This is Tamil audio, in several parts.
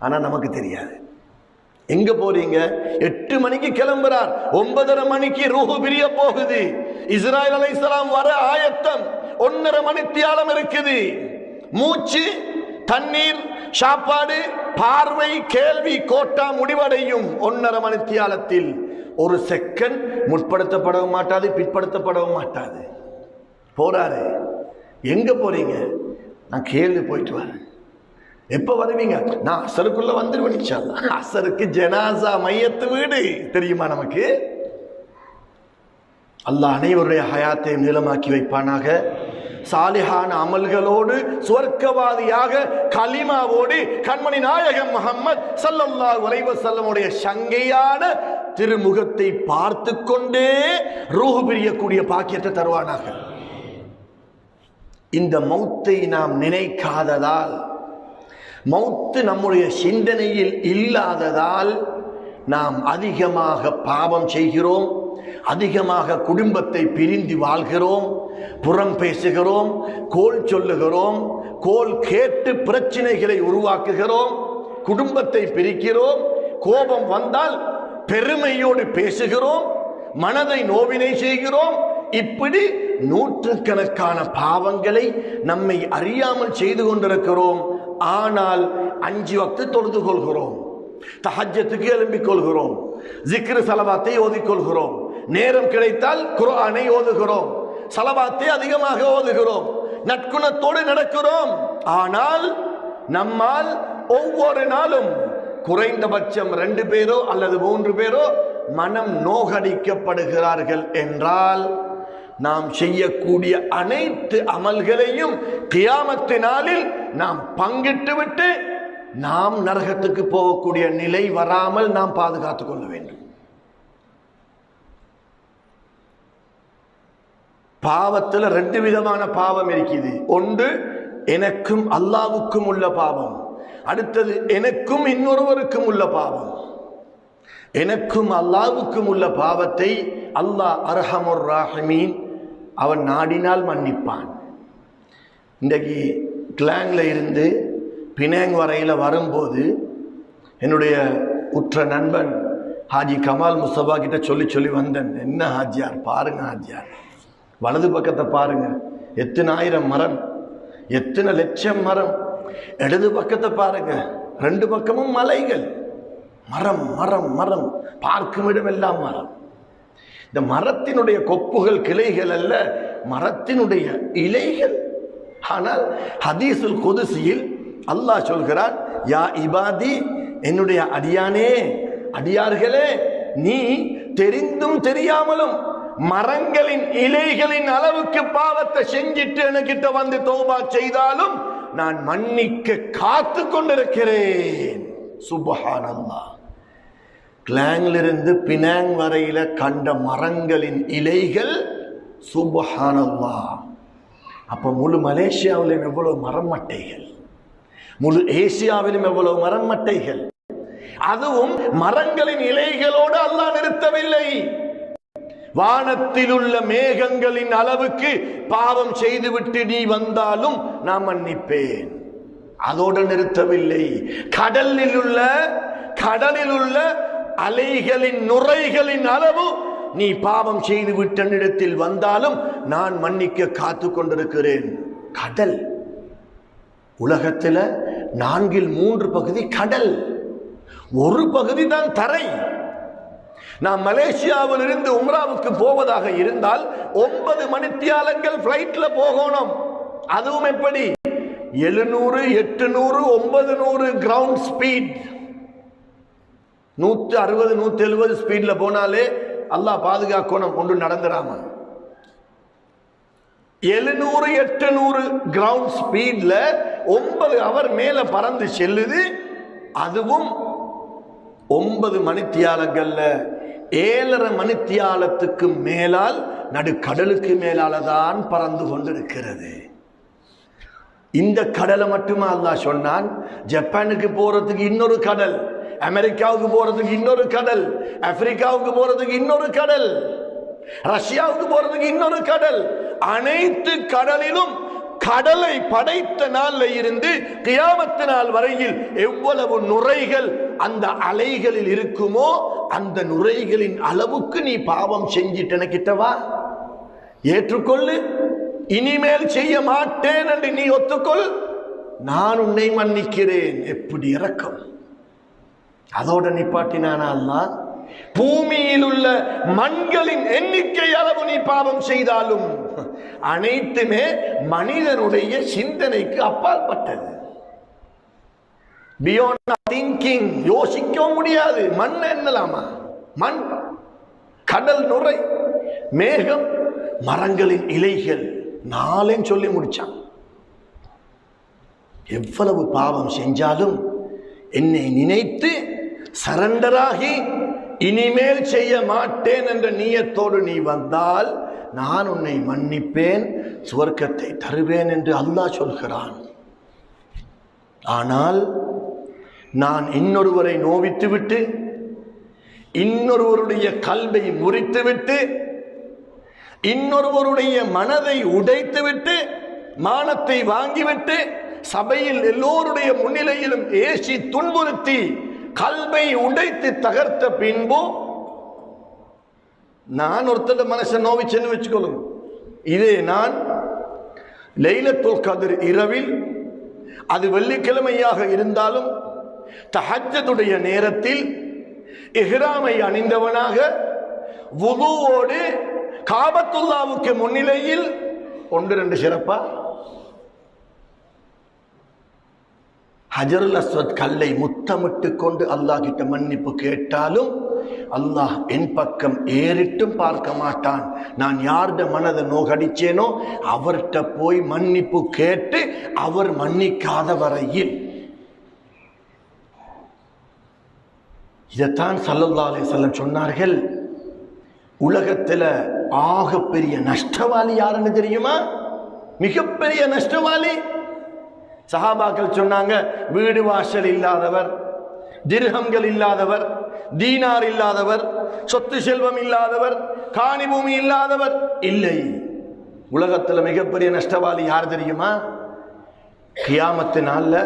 ஆனா நமக்கு தெரியாது. எங்க போறீங்க? 8 மணிக்கு கிளம்புறார், 9:30 மணிக்கு ரூஹு பிரிய போகுது. இஸ்ராயில் அலைஹிஸ்ஸலாம் வர ஆயத்தம், 1.5 மணித்தியாலம் இருக்குது. மூச்சு, தண்ணீர், சாப்பாடு, பார்வை, கேள்வி, கோட்டா முடிவடையும் 1.5 மணித்தியாலத்தில். ஒரு செகண்ட் முற்படுத்தப்படவும் மாட்டாது, பிற்படுத்தப்படவும் மாட்டாது. போறாரு. எங்க போறீங்க? நான் கேள்வி போயிட்டு வரேன். எப்ப வருவீங்க? நான் அசருக்குள்ள வந்துடுவேன் இன்ஷாஅல்லாஹ். அசருக்கு ஜனாசா மையத்து வீடு தெரியுமா நமக்கு? அல்லாஹ் அனைவருடைய ஹயாத்தை நீளமாக்கி வைப்பானாக. சாலிஹான அமல்களோடு சுவர்க்கவாதியாக கலிமாவோடு கண்மணி நாயகம் முஹம்மது ஸல்லல்லாஹு அலைஹி வஸல்லமுடைய சங்கையான திருமுகத்தை பார்த்து கொண்டே ரூஹ் பிரியக்கூடிய பாக்கியத்தை தருவானாக. இந்த மௌத்தை நாம் நினைக்காததால், மௌத்து நம்முடைய சிந்தனையில் இல்லாததால் நாம் அதிகமாக பாவம் செய்கிறோம், அதிகமாக குடும்பத்தை பிரிந்து வாழ்கிறோம், புறம் பேசுகிறோம், கோல் சொல்லுகிறோம், கோல் கேட்டு பிரச்சனைகளை உருவாக்குகிறோம், குடும்பத்தை பிரிக்கிறோம், கோபம் வந்தால் பெருமையோடு பேசுகிறோம், மனதை நோவினை செய்கிறோம். இப்படி நூற்றுக்கணக்கான பாவங்களை நம்மை அறியாமல் செய்து கொண்டிருக்கிறோம். ஆனால் 5 வக்து தொழுது கொள்கிறோம், தஹஜ்ஜத்துக்கு எழும்பிக் கொள்கிறோம், ஜிக்ர் ஸலவாத்தை ஓதிக்கொள்கிறோம், நேரம் கிடைத்தால் குர்ஆனை ஓதுகிறோம், ஸலவாத்தை அதிகமாக ஓதுகிறோம், நற்குணத்தோடு நடக்கிறோம். ஆனால் நம்மால் ஒவ்வொரு நாளும் குறைந்தபட்சம் 2 பேரோ அல்லது 3 பேரோ மனம் நோகடிக்கப்படுகிறார்கள் என்றால் நாம் செய்யக்கூடிய அனைத்து அமல்களையும் கியாமத்து நாளில் நாம் பங்கிட்டு விட்டு நாம் நரகத்துக்கு போகக்கூடிய நிலை வராமல் நாம் பாதுகாத்துக் கொள்ள வேண்டும். பாவத்தில் 2 விதமான பாவம் இருக்குது. ஒன்று எனக்கும் அல்லாஹ்வுக்கும் உள்ள பாவம், அடுத்தது எனக்கும் இன்னொருவருக்கும் உள்ள பாவம். எனக்கும் அல்லாஹ்வுக்கும் உள்ள பாவத்தை அல்லாஹ் அர்ஹமுர் ராஹிமீன் அவன் நாடினால் மன்னிப்பான். இன்றைக்கு கிளாங்ல இருந்து பினாங் வரையில் வரும்போது என்னுடைய உற்ற நண்பன் ஹாஜி கமால் முஸ்தபா கிட்ட சொல்லி வந்தேன். என்ன ஹாஜியார், பாருங்க ஹாஜியார், வலது பக்கத்தை பாருங்க, எத்தனை ஆயிரம் மரம், எத்தனை லட்சம் மரம். இடது பக்கத்தை பாருங்க, 2 பக்கமும் மலைகள், மரம் மரம் மரம், பார்க்கும் இடமெல்லாம் மரம். இந்த மரத்தினுடைய கொப்புகள் கிளைகள் அல்ல, மரத்தினுடைய இலைகள். ஆனால் ஹதீஸுல் குதுஸியில் அல்லாஹ் சொல்கிறான், யா இபாதி, என்னுடைய அடியானே, அடியார்களே, நீ தெரிந்தும் தெரியாமலும் மரங்களின் இலைகளின் அளவுக்கு பாவத்தை செஞ்சிட்டு எனக்கிட்ட வந்து தௌபா செய்தாலும் நான் மன்னிக்க காத்து கொண்டிருக்கிறேன். சுப்ஹானல்லாஹ். கிளாங்கிலிருந்து பினாங் வரையில கண்ட மரங்களின் இலைகள், சுப்ஹானல்லாஹ். அப்ப முழு மலேசியாவிலும் எவ்வளவு மரம் மட்டைகள், முழு ஏசியாவிலும் எவ்வளவு மரம் மட்டைகள். அதுவும் மரங்களின் இலைகளோடு அல்லாஹ் நிறுத்தவில்லை. வானத்தில் உள்ள மேகங்களின் அளவுக்கு பாவம் செய்துவிட்டு நீ வந்தாலும் நான் மன்னிப்பேன். அதோடு நிறுத்தவில்லை. கடலில் உள்ள அலைகளின் நுரைகளின் அளவு நீ பாவம் செய்து விட்ட இடத்தில் வந்தாலும் நான் மன்னிக்க காத்து கொண்டிருக்கிறேன். கடல், உலகத்தில் 4/3 பகுதி கடல், 1 பகுதி தான் தரை. நாம் மலேசியாவில் இருந்து உம்ராவுக்கு போவதாக இருந்தால் 9 மணித்தியாலங்கள் பிளைட்ல போகணும். அதுவும் எப்படி? 700, 800, 900 கிரவுண்ட் ஸ்பீட், 160, 170 ஸ்பீட்ல போனாலே அல்லாஹ் பாதுகாக்கணும், ஒன்று நடந்துடாம. 700, 800 கிரவுண்ட் ஸ்பீட்ல 9 ஹவர் மேல பறந்து செல்லுது. அதுவும் 9 மணித்தியாலங்கள்ல 7.5 மணித்தியாலத்துக்கு மேலால் நடுக்கடலுக்கு மேலாலதான் பறந்து கொண்டிருக்கிறது. இந்த கடலை மட்டுமா அல்லாஹ் சொன்னான்? ஜப்பானுக்கு போறதுக்கு இன்னொரு கடல், அமெரிக்காவுக்கு போறதுக்கு இன்னொரு கடல், ஆப்பிரிக்காவுக்கு போறதுக்கு இன்னொரு கடல், ரஷ்யாவுக்கு போறதுக்கு இன்னொரு கடல். அனைத்து கடலிலும் கடலை படைத்த நாள்ல இருந்து கியாமத்து நாள் வரையில் எவ்வளவு நுரைகள் அந்த அலைகளில் இருக்குமோ அந்த நுரைகளின் அளவுக்கு நீ பாவம் செஞ்சிட்டன கிட்டவா, ஏற்றுக்கொள்ளு. இனிமேல் செய்ய மாட்டேன் என்று நீ ஒத்துக்கொள், நான் உன்னை மன்னிக்கிறேன். எப்படி இரக்கம்! அதோட நிப்பாட்டினானா அல்லாஹ், பூமியில் உள்ள மண்களின் எண்ணிக்கை அளவு நீ பாவம் செய்தாலும் அனைத்துமே மனிதனுடைய சிந்தனைக்கு அப்பாற்பட்டது. பியாண்ட் திங்கிங், யோசிக்க முடியாது. மண் என்னலாமா? மண், கடல் நுரை, மேகம், மரங்களின் இலைகள், நாளையும் சொல்லி முடிச்சான். எவ்வளவு பாவம் செஞ்சாலும் என்னை நினைத்து சரண்டராகி இனிமேல் செய்ய மாட்டேன் என்ற நியத்தோடு நீ வந்தால் நான் உன்னை மன்னிப்பேன், சுவர்க்கத்தை தருவேன் என்று அல்லாஹ் சொல்கிறான். ஆனால் நான் இன்னொருவரை நோவித்து விட்டு, இன்னொருவருடைய கல்வை முறித்துவிட்டு, இன்னொருவருடைய மனதை உடைத்துவிட்டு, மானத்தை வாங்கிவிட்டு, சபையில் எல்லோருடைய முன்னிலையிலும் ஏசி துன்புறுத்தி கல்வை உடைத்து தகர்த்த பின்பு நான் ஒருத்தர் மனசை நோவிச்சேன்னு வச்சுக்கொள்ளுங்க. இதே நான் லைலத்துல் கத்ர் இரவில், அது வெள்ளிக்கிழமையாக இருந்தாலும் தஹஜ்ஜுடைய நேரத்தில் இஹ்ராமை அணிந்தவனாக வுதுவோடு காபத்துல்லாவுக்கு முன்னிலையில் 1-2 சிறப்பா ஹஜருல் அஸ்வத் கல்லை முத்தமிட்டு கொண்டு அல்லாஹ் கிட்ட மன்னிப்பு கேட்டாலும் அல்லாஹ் என் பக்கம் ஏறிட்டும் பார்க்க மாட்டான். நான் யார்ட மனதை நோகடிச்சேனோ அவர்கிட்ட போய் மன்னிப்பு கேட்டு அவர் மன்னிக்காத வரையில். இதைத்தான் ஸல்லல்லாஹு அலைஹி வஸல்லம் சொன்னார்கள். உலகத்தில் ஆகப்பெரிய நஷ்டவாளி யாருன்னு தெரியுமா? மிகப்பெரிய நஷ்டவாளி சஹாபாக்கள் சொன்னாங்க, வீடு வாசல் இல்லாதவர், திர்ஹம்கள் இல்லாதவர், தீனார் இல்லாதவர், சொத்து செல்வம் இல்லாதவர், காணி பூமி இல்லாதவர் இல்லை. உலகத்தில் மிகப்பெரிய நஷ்டவாளி யார் தெரியுமா? கியாமத்து நாள்ல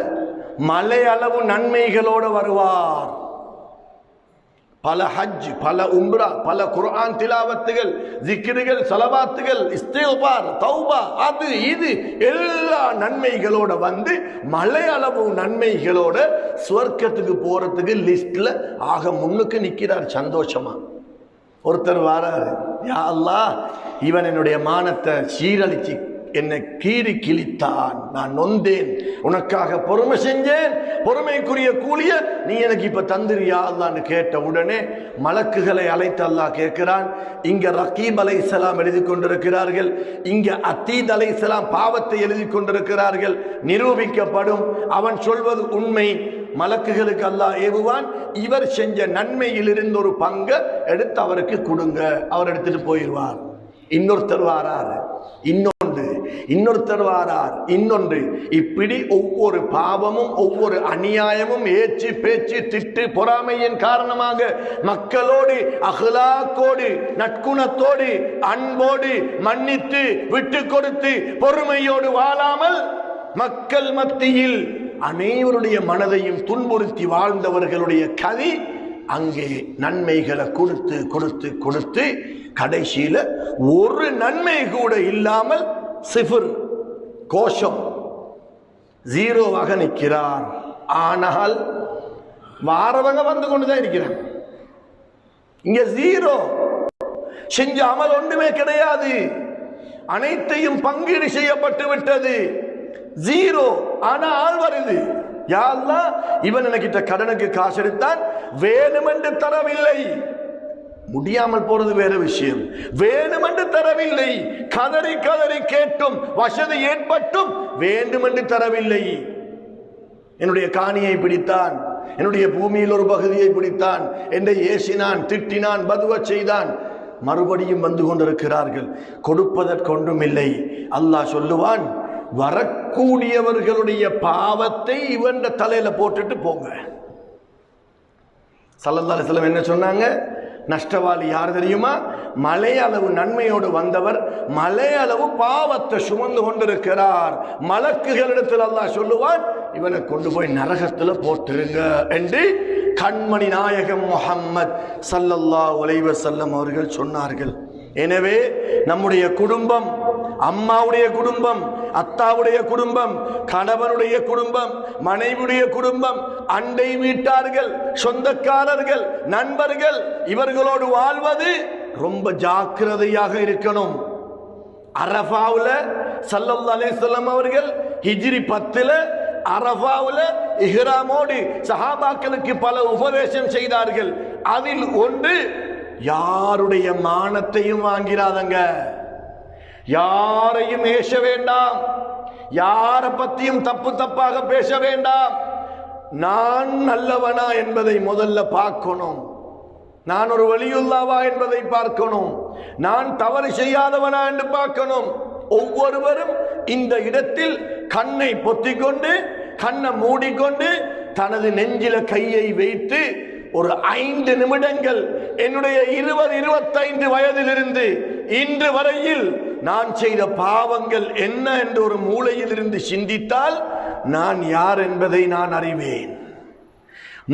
மலை அளவு நன்மைகளோடு வருவார். பல ஹஜ், பல உம்ரா, பல குர்ஆன் திலாவத்துகள், ஜிக்ருகள், ஸலவாத்துகள், இஸ்திக்பார், தௌபா, அது இது எல்லா நன்மைகளோட வந்து மலை அளவு நன்மைகளோட சுவர்க்கத்துக்கு போறதுக்கு லிஸ்ட்ல ஆக முன்னுக்கு நிக்கிறார். சந்தோஷமா ஒருத்தர் வாராரு, யா அல்லாஹ், இவன் என்னுடைய மானத்தை சீரழிச்சு என்னை கீறி கிழித்தான், நான் நொந்தேன், உனக்காக பொறுமை செஞ்சேன், பொறுமைக்குரிய கூலிய நீ எனக்கு இப்ப தந்திரியா அல்லான்னு கேட்ட உடனே மலக்குகளை அழைத்து அல்லாஹ் கேட்கிறான். இங்க ரகீப் அலைஹிஸ்ஸலாம் எழுதி கொண்டிருக்கிறார்கள், இங்க அத்தீத் அலைஹிஸ்ஸலாம் பாவத்தை எழுதி கொண்டிருக்கிறார்கள். நிரூபிக்கப்படும், அவன் சொல்வது உண்மை. மலக்குகளுக்கு அல்லாஹ் ஏவுவான், இவர் செஞ்ச நன்மையிலிருந்து ஒரு பங்கை எடுத்து அவருக்கு கொடுங்க, அவர் எடுத்துட்டு போயிடுவார். இன்னொருத்தர் வாரார், இன்னொருத்தர் வாரார், இன்னொன்று. இப்படி ஒவ்வொரு பாவமும் ஒவ்வொரு அநியாயமும் ஏச்சு பேச்சு திட்டு பொறாமையின் காரணமாக மக்களோடு அஹ்லாக்கோடு நற்குணத்தோடு அன்போடு மன்னித்து விட்டு கொடுத்து பொறுமையோடு வாழாமல் மக்கள் மத்தியில் அனைவருடைய மனதையும் துன்புறுத்தி வாழ்ந்தவர்களுடைய கதி அங்கே நன்மைகளை கொடுத்து கொடுத்து கொடுத்து கடைசியில ஒரு நன்மை கூட இல்லாமல் சிஃபர், கோஷம், ஜீரோவாக நிற்கிறார். ஆனால் வாரவங்க வந்து கொண்டுதான் இருக்கிறாங்க. இங்க ஜீரோ, செஞ்ச அமல் ஒன்றுமே கிடையாது, அனைத்தையும் பங்கீடு செய்யப்பட்டு விட்டது, ஜீரோ. ஆனா ஆள் வருது, யா அல்லாஹ், இவன் எனக்கிட்ட கடனுக்கு காசு எடுத்தான், வேணுமென்று தரவில்லை. முடியாமல் போறது வேற விஷயம், வேண்டுமென்று தரவில்லை. கதறி கதறி கேட்டும் வசதி ஏற்பட்டும் வேண்டுமென்று தரவில்லை. என்னுடைய காணியை பிடித்தான், என்னுடைய பூமியில் ஒரு பகுதியை பிடித்தான், என்னை ஏசினான், திட்டினான், பதுவ செய்தான். மறுபடியும் வந்து கொண்டிருக்கிறார்கள், கொடுப்பதற்கொன்றும் இல்லை. அல்லாஹ் சொல்லுவான், வரக்கூடியவர்களுடைய பாவத்தை இவன் தலையில போட்டுட்டு போங்க. ஸல்லல்லாஹு அலைஹி வஸல்லம் என்ன சொன்னாங்க? நஷ்டவாளி யார் தெரியுமா? மலை அளவு நன்மையோடு வந்தவர் மலை அளவு பாவத்தை சுமந்து கொண்டிருக்கிறார். மலக்குகளிடத்தில் அல்லாஹ் சொல்லுவான், இவனை கொண்டு போய் நரகத்துல போட்டுருங்க என்று கண்மணி நாயகம் முஹம்மது ஸல்லல்லாஹு அலைஹி வஸல்லம் அவர்கள் சொன்னார்கள். எனவே நம்முடைய குடும்பம், அம்மாவுடைய குடும்பம், அத்தாவுடைய குடும்பம், கணவனுடைய குடும்பம், மனைவியுடைய குடும்பம், அண்டை வீட்டார்கள், சொந்தக்காரர்கள், நண்பர்கள், இவர்களோடு வாழ்வது ரொம்ப ஜாக்கிரதையாக இருக்கணும். அரஃபாவுல ஸல்லல்லாஹு அலைஹி வஸல்லம் அவர்கள் ஹிஜ்ரி 10ல அரஃபாவுல இஹ்ராமோடு சஹாபாக்களுக்கு பல உபதேசம் செய்தார்கள். அதில் ஒன்று, யாருடைய மானத்தையும் வாங்கிறாதங்க, யாரையும் ஏச வேண்டாம், யாரை பத்தியும் தப்பு தப்பாக பேச வேண்டாம். நான் நல்லவனா என்பதை முதல்ல பார்க்கணும். நான் ஒரு வலியுல்லாவா என்பதை பார்க்கணும். நான் தவறு செய்யாதவனா என்று பார்க்கணும். ஒவ்வொருவரும் இந்த இடத்தில் கண்ணை பொத்திக்கொண்டு, கண்ணை மூடிக்கொண்டு, தனது நெஞ்சில கையை வைத்து ஒரு 5 நிமிடங்கள் என்னுடைய 20-25 வயதிலிருந்து இன்று வரையில் நான் செய்த பாவங்கள் என்ன என்று ஒரு மூலையில் இருந்து சிந்தித்தால் நான் யார் என்பதை நான் அறிவேன்.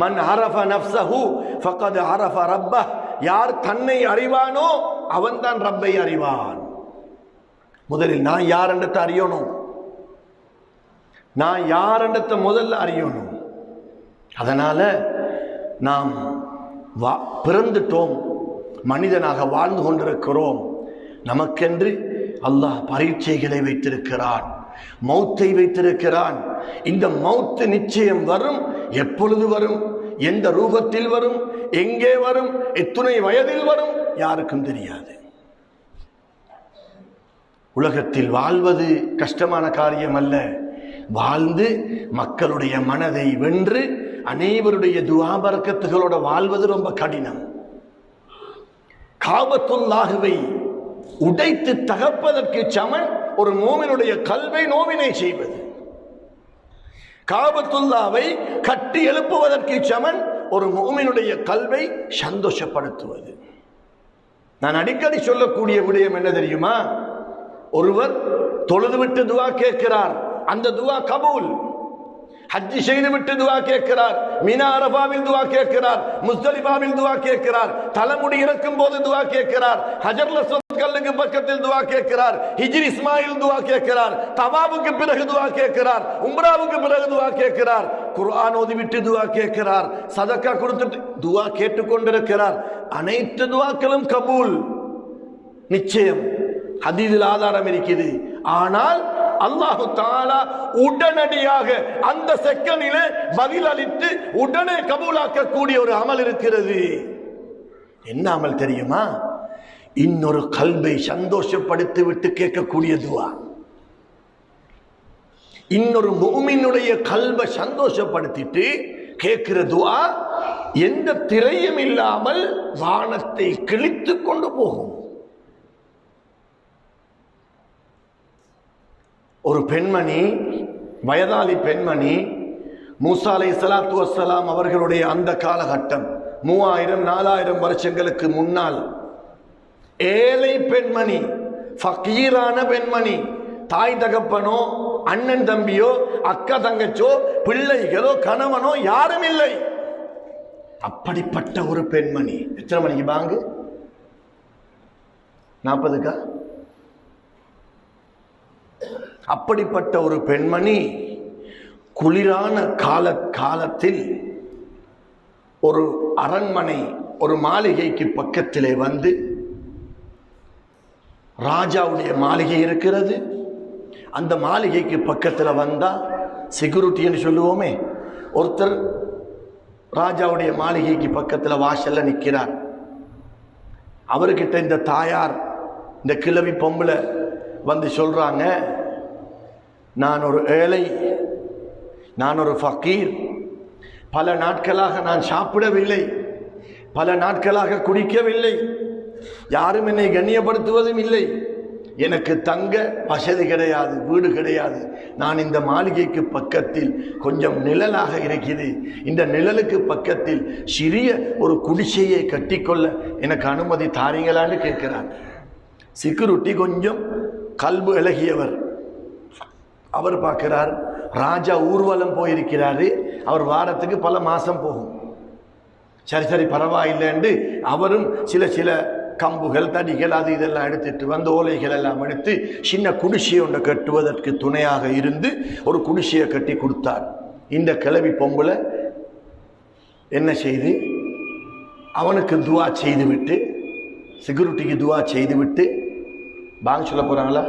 மன் அரஃப நஃப்ஸஹு ஃபகத் அரஃப ரப்பஹ். யார் தன்னை அறிவானோ அவன் தான் ரப்பை அறிவான். முதலில் நான் யார் என்றதை அறியணும். நான் யார் என்றதை முதல்ல அறியணும். அதனால நாம் பிறந்துட்டோம், மனிதனாக வாழ்ந்து கொண்டிருக்கிறோம். நமக்கென்று அல்லாஹ் பரீட்சைகளை வைத்திருக்கிறான், மௌத்தை வைத்திருக்கிறான். இந்த மௌத்து நிச்சயம் வரும். எப்பொழுது வரும், எந்த ரூபத்தில் வரும், எங்கே வரும், எத்தனை வயதில் வரும், யாருக்கும் தெரியாது. உலகத்தில் வாழ்வது கஷ்டமான காரியம் அல்ல. வாழ்ந்து மக்களுடைய மனதை வென்று அனைவருடைய துஆ பரக்கத்துகளோட வாழ்வது ரொம்ப கடினம். காபத்துல்லாஹுவை உடைத்து தகர்ப்பதற்கு சமன் ஒரு மூமினுடைய கல்வை நோவினை செய்வது. காபத்துல்லாவை கட்டி எழுப்புவதற்கு சமன் ஒரு மூமினுடைய கல்வை சந்தோஷப்படுத்துவது. நான் அடிக்கடி சொல்லக்கூடிய விடயம் என்ன தெரியுமா? ஒருவர் தொழுது விட்டு துஆ கேட்கிறார், அந்த துஆ கபூல். ஹஜ் செய்து விட்டு துஆ கேட்கிறார், மினா அரஃபாவில் துஆ கேட்கிறார், முஸ்தலிஃபாவில் துஆ கேட்கிறார், தலைமுடி இறக்கும் போது துஆ கேட்கிறார், ஹஜருல் அஸ்வத் கல்லுக்கு பக்கத்தில் துஆ கேட்கிறார், ஹிஜ்ரி இஸ்மாயில் துஆ கேட்கிறார், தவாபுக்கு பிறகு துஆ கேட்கிறார், உம்ராவுக்கு பிறகு துஆ கேட்கிறார், குர்ஆன் ஓதி விட்டு துஆ கேட்கிறார், சதக்கா கொடுத்துட்டு துஆ கேட்டுக்கொண்டிருக்கிறார். அனைத்து துஆக்களும் கபூல் நிச்சயம். ஹதீஸில் ஆதாரம் இருக்குது. ஆனால் அல்லாஹு தஆலா உடனடியாக அந்த செகண்டிலே பதில் அளித்து உடனே கபூலாக்கக்கூடிய ஒரு அமல் இருக்கிறது. என்ன அமல் தெரியுமா? இன்னொரு கல்பை சந்தோஷப்படுத்தி விட்டு கேட்கக்கூடிய துஆ. இன்னொரு முஃமினுடைய கல்பை சந்தோஷப்படுத்திட்டு கேட்கிற துஆ எந்த திரையும் இல்லாமல் வானத்தை கிழித்து கொண்டு போகும். ஒரு பெண்மணி, வயதாளி பெண்மணி, மூசா அலைஹிஸ்ஸலாத்து வஸ்ஸலாம் அவர்களுடைய அந்த காலகட்டம் 3000-4000 வருஷங்களுக்கு முன்னால், ஏழை பெண்மணி, ஃபகீரான பெண்மணி, தாய் தகப்பனோ அண்ணன் தம்பியோ அக்கா தங்கச்சோ பிள்ளைகளோ கணவனோ யாரும் இல்லை. அப்படிப்பட்ட ஒரு பெண்மணி. எத்தனை மணிக்கு பாங்கு? 40க்கா? அப்படிப்பட்ட ஒரு பெண்மணி குளிரான காலத்தில் ஒரு அரண்மனை, ஒரு மாளிகைக்கு பக்கத்திலே வந்து, ராஜாவுடைய மாளிகை இருக்கிறது. அந்த மாளிகைக்கு பக்கத்தில் வந்தா செக்யூரிட்டின்னு சொல்லுவோமே, ஒருத்தர் ராஜாவுடைய மாளிகைக்கு பக்கத்தில் வாசல்ல நிற்கிறார். அவர்கிட்ட இந்த தாயார், இந்த கிழவி பொம்பளை வந்து சொல்றாங்க, நான் ஒரு ஏழை, நான் ஒரு ஃபகீர், பல நாட்களாக நான் சாப்பிடவில்லை, பல நாட்களாக குடிக்கவில்லை, யாரும் என்னை கண்ணியப்படுத்துவதும் இல்லை, எனக்கு தங்க வசதி கிடையாது, வீடு கிடையாது. நான் இந்த மாளிகைக்கு பக்கத்தில் கொஞ்சம் நிழலாக இருக்குது, இந்த நிழலுக்கு பக்கத்தில் சிறிய ஒரு குடிசையை கட்டிக்கொள்ள எனக்கு அனுமதி தாரீங்களான்னு கேட்கிறார். செக்யூரிட்டி கொஞ்சம் கல்பு இலகியவர். அவர் பார்க்கிறார், ராஜா ஊர்வலம் போயிருக்கிறாரு, அவர் வாரத்துக்கு பல மாசம் போகும். சரி சரி பரவாயில்லைன்னு அவரும் சில கம்புகள் தடிகள் அது இதெல்லாம் எடுத்துட்டு வந்து ஓலைகள் எல்லாம் எடுத்து சின்ன குடிசையை ஒன்றை கட்டுவதற்கு துணையாக இருந்து ஒரு குடிசையை கட்டி கொடுத்தார். இந்த கிழவி பொம்பளை என்ன செய்து அவனுக்கு துவா செய்து விட்டு, செக்யூரிட்டிக்கு துவா செய்து விட்டு, பாங்க சொல்ல போறாங்களா,